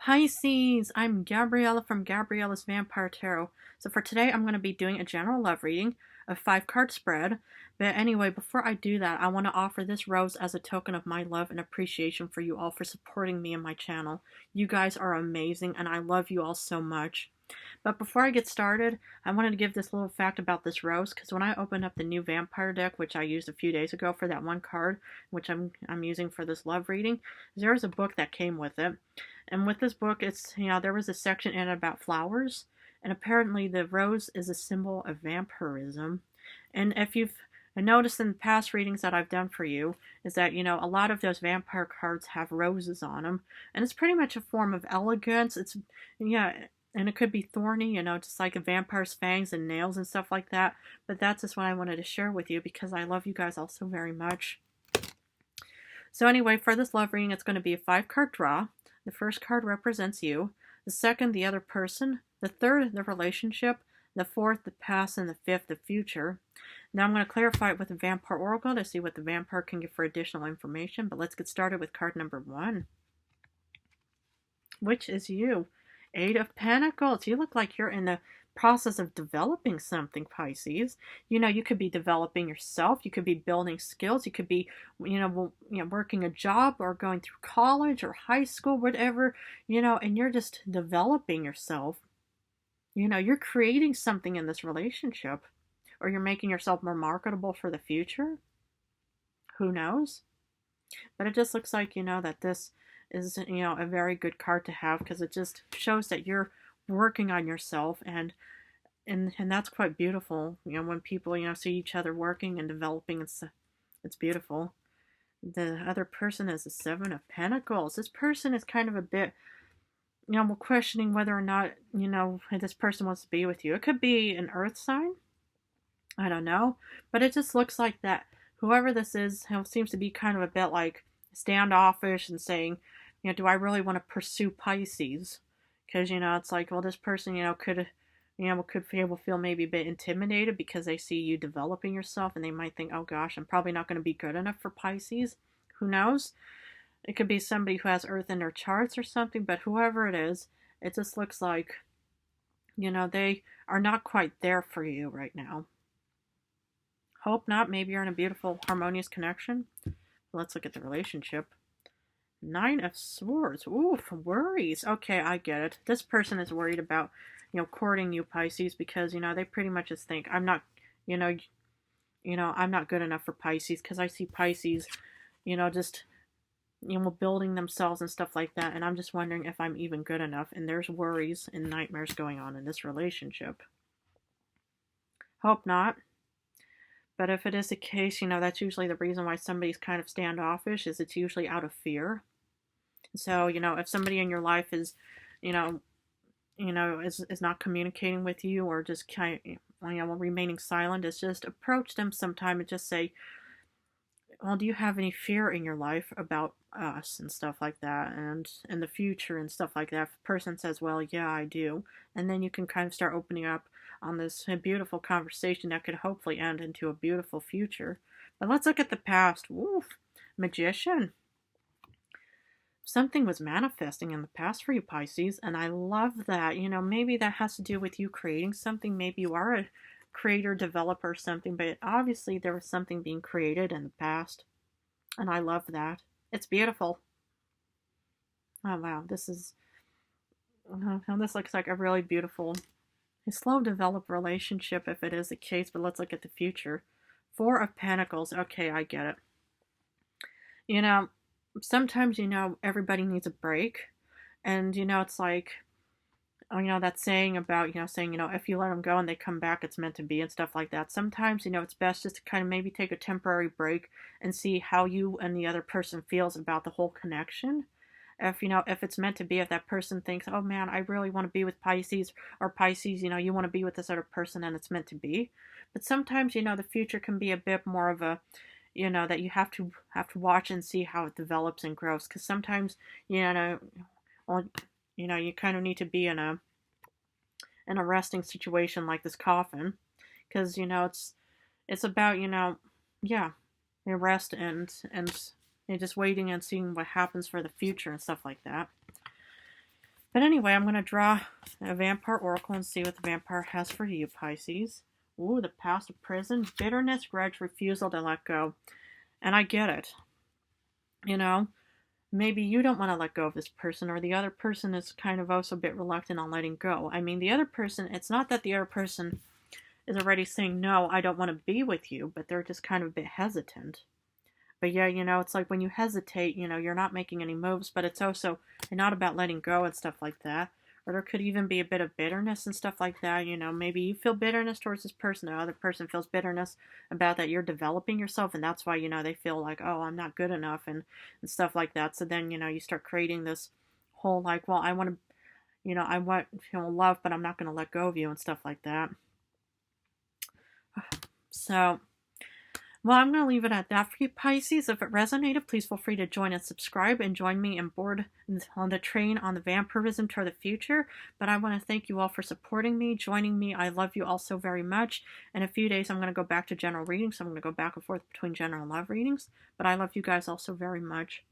Pisces, I'm Gabriella from Gabriella's Vampire Tarot. So for today, I'm going to be doing a general love reading, a 5-card spread. But anyway, before I do that, I want to offer this rose as a token of my love and appreciation for you all for supporting me and my channel. You guys are amazing, and I love you all so much. But before I get started, I wanted to give this little fact about this rose, because when I opened up the new vampire deck, which I used a few days ago for that one card, which I'm using for this love reading, there was a book that came with it. And with this book, there was a section in it about flowers, and apparently the rose is a symbol of vampirism. And if you've noticed in past readings that I've done for you, is that, a lot of those vampire cards have roses on them, and it's pretty much a form of elegance. And it could be thorny, just like a vampire's fangs and nails and stuff like that. But that's just what I wanted to share with you because I love you guys all so very much. So anyway, for this love reading, it's going to be a 5-card draw. The first card represents you. The second, the other person. The third, the relationship. The fourth, the past. And the fifth, the future. Now I'm going to clarify it with the Vampire Oracle to see what the vampire can give for additional information. But let's get started with card number 1, which is you. 8 of Pentacles. You look like you're in the process of developing something, Pisces. You could be developing yourself. You could be building skills. You could be, working a job or going through college or high school, whatever, and you're just developing yourself. You're creating something in this relationship, or you're making yourself more marketable for the future. Who knows? But it just looks like, that this is, a very good card to have because it just shows that you're working on yourself and that's quite beautiful. When people, see each other working and developing, it's beautiful. The other person is the 7 of Pentacles. This person is kind of a bit, questioning whether or not, this person wants to be with you. It could be an earth sign. I don't know. But it just looks like that whoever this is seems to be kind of a bit like standoffish and saying, do I really want to pursue Pisces? Because, it's like, well, this person, could feel maybe a bit intimidated because they see you developing yourself and they might think, oh gosh, I'm probably not going to be good enough for Pisces. Who knows? It could be somebody who has Earth in their charts or something, but whoever it is, it just looks like, they are not quite there for you right now. Hope not. Maybe you're in a beautiful, harmonious connection. Let's look at the relationship. 9 of Swords. Ooh, worries. Okay, I get it. This person is worried about, courting you, Pisces, because, they pretty much just think, I'm not good enough for Pisces, because I see Pisces, just, building themselves and stuff like that, and I'm just wondering if I'm even good enough, and there's worries and nightmares going on in this relationship. Hope not. But if it is the case, that's usually the reason why somebody's kind of standoffish, is it's usually out of fear. So, if somebody in your life is, is not communicating with you or just kind of, remaining silent, it's just approach them sometime and just say, well, do you have any fear in your life about us and stuff like that and in the future and stuff like that? If the person says, well, yeah, I do. And then you can kind of start opening up on this beautiful conversation that could hopefully end into a beautiful future. But let's look at the past. Oof, Magician. Something was manifesting in the past for you, Pisces, and I love that. Maybe that has to do with you creating something. Maybe you are a creator, developer, something, but obviously there was something being created in the past, and I love that. It's beautiful. Oh, wow. This looks like a really beautiful, a slow developed relationship if it is the case, but let's look at the future. 4 of Pentacles. Okay, I get it. Sometimes, everybody needs a break. And, it's like, that saying about, saying, if you let them go and they come back, it's meant to be and stuff like that. Sometimes, it's best just to kind of maybe take a temporary break and see how you and the other person feels about the whole connection. If it's meant to be, if that person thinks, oh man, I really want to be with Pisces, or Pisces, you want to be with this other person and it's meant to be. But sometimes, the future can be a bit more of a, that you have to watch and see how it develops and grows. Because sometimes, well, you kind of need to be in a resting situation like this coffin. Because, it's about, yeah, your rest and just waiting and seeing what happens for the future and stuff like that. But anyway, I'm going to draw a vampire oracle and see what the vampire has for you, Pisces. Ooh, the past of prison, bitterness, grudge, refusal to let go. And I get it. You know, maybe you don't want to let go of this person, or the other person is kind of also a bit reluctant on letting go. I mean, the other person, it's not that the other person is already saying, no, I don't want to be with you, but they're just kind of a bit hesitant. But yeah, it's like when you hesitate, you're not making any moves, but it's also not about letting go and stuff like that. Or there could even be a bit of bitterness and stuff like that. Maybe you feel bitterness towards this person, the other person feels bitterness about that you're developing yourself, and that's why, they feel like, oh, I'm not good enough and stuff like that. So then, you start creating this whole like, well, I want to, I want love, but I'm not going to let go of you and stuff like that. So, well, I'm going to leave it at that for you, Pisces. If it resonated, please feel free to join and subscribe and join me and board on the train on the vampirism toward the future. But I want to thank you all for supporting me, joining me. I love you all so very much. In a few days, I'm going to go back to general readings. So I'm going to go back and forth between general and love readings. But I love you guys all so very much.